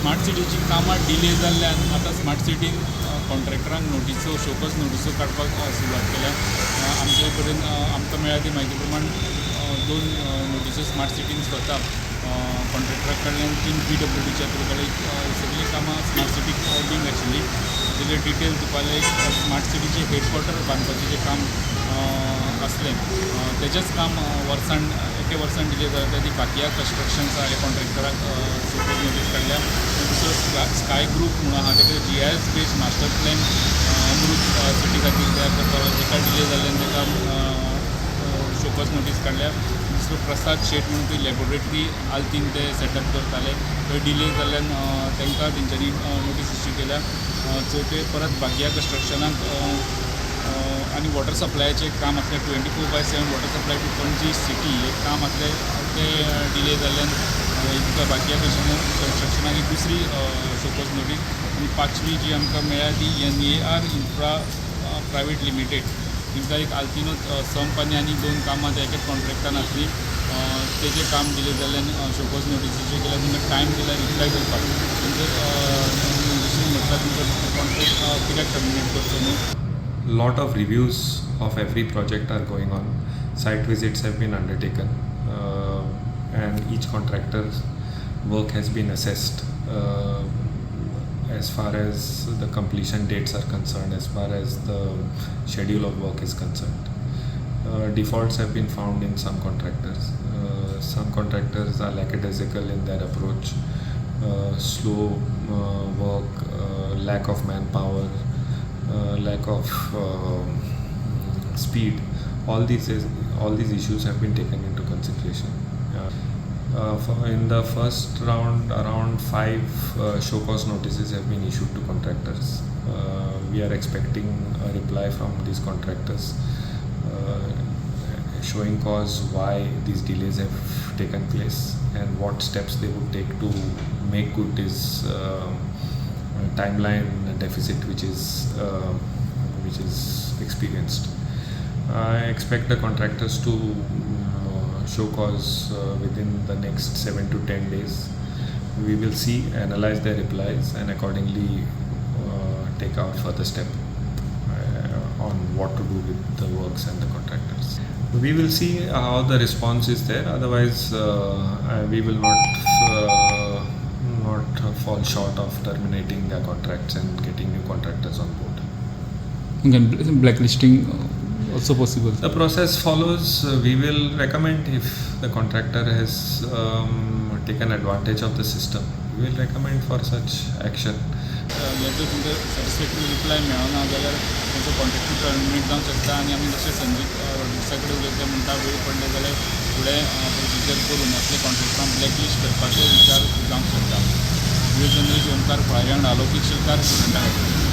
Smart सिटीची कामां delay जाल्ल्यान आतां स्मार्ट सिटीन कॉन्ट्रॅक्टरांक नोटिसो शोकस नोटिसो काडपाक सुरवात केल्या. आमचे कडेन आमकां मेळ्ळा ती म्हायती प्रमाण 2 नोटिसो स्मार्ट सिटीन स्वता कॉन्ट्रॅक्टरा कडल्यान 3 PWDच्या थ्रू कडे सगळीं कामां स्मार्ट सिटीक बींग आशिल्ली. तेजे डिटेल तुका स्मार्ट सिटीचे हेडक्वॉर्टर बांदपाचें जें काम आसलें तेजेंच काम एके वर्सान डिले जाता. ती बाकिया कन्स्ट्रक्शन्स हे कॉन्ट्रॅक्टराक सुपर नोटीस काडल्या. दुसरो स्काय ग्रूप म्हणून आहा तेका GIS बेस्ड मास्टर प्लॅन अमृत सिटी खातीर तयार करतालो, तेका डिले जाल्ल्यान तेका शोकस नोटीस काडल्या. दुसरो प्रसाद शेट म्हणून ती लॅबोरेटरी आल्तीन ते सेटअप करताले, थंय डिले जाल्ल्यान तांकां तेंच्यांनी नोटीस इश्यू केल्या. चवथे परत बाकिया कन्स्ट्रक्शनाक आनी वॉटर सप्लायाचें काम आसलें 24/7 water supply to Panaji city हें काम आसलें ते डिले जाल्ल्यान तुका बाकिया कन्स्ट्रक्शनाक एक दुसरी शोकस नोटीस. आनी 5वी जी आमकां मेळ्ळ्या ती NAR इन्फ्रा प्रायवेट लिमिटेड. तिंका एक आल्तिनूच संप आनी 2 कामां एकाच कॉन्ट्रॅक्टान आसली. तेजें काम डिले जाल्ल्यान शोकस नोटीसीचेर केल्या. तुमकां टायम दिला रिप्लाय करपाक. दुसरी म्हटल्यार तुमचो कॉन्ट्रॅक्ट कित्याक टर्मिनेट करचो न्हू. Lot of reviews of every project are going on. Site visits have been undertaken, and each contractor's work has been assessed as far as the completion dates are concerned, as far as the schedule of work is concerned. Defaults have been found in some contractors. Some contractors are lackadaisical in their approach, slow work, lack of manpower, lack of speed. All these issues have been taken into consideration. In the first round, around 5 show cause notices have been issued to contractors. We are expecting a reply from these contractors showing cause why these delays have taken place and what steps they would take to make good this timeline deficit which is experienced. I expect the contractors to show cause within the next 7 to 10 days. We will see, analyze their replies, and accordingly take our further step on what to do with the works and the contractors. We will see how the response is there. Otherwise, we will not fall short of terminating their contracts and getting new contractors on board. Again, blacklisting also possible. The process follows. We will recommend if the contractor has taken advantage of the system. We will recommend for such action. जर तुमकां satisfactory reply मेळना जाल्यार तांचो contract terminate जावंक शकता. आनी आमी जशें संजीत रोड्रिग्सा कडेन उलयता म्हणटा वेळ पडले जाल्यार फुडें प्रोसिजर करून असले कॉन्ट्रॅक्टरांक ब्लॅकलिस्ट करपाचो विचार जावंक शकता. व्हिडिओ जर्नलिस्ट ओमकार फळाऱ्यांक, अलौकिक शिलकार, प्रुडंटा खातीर.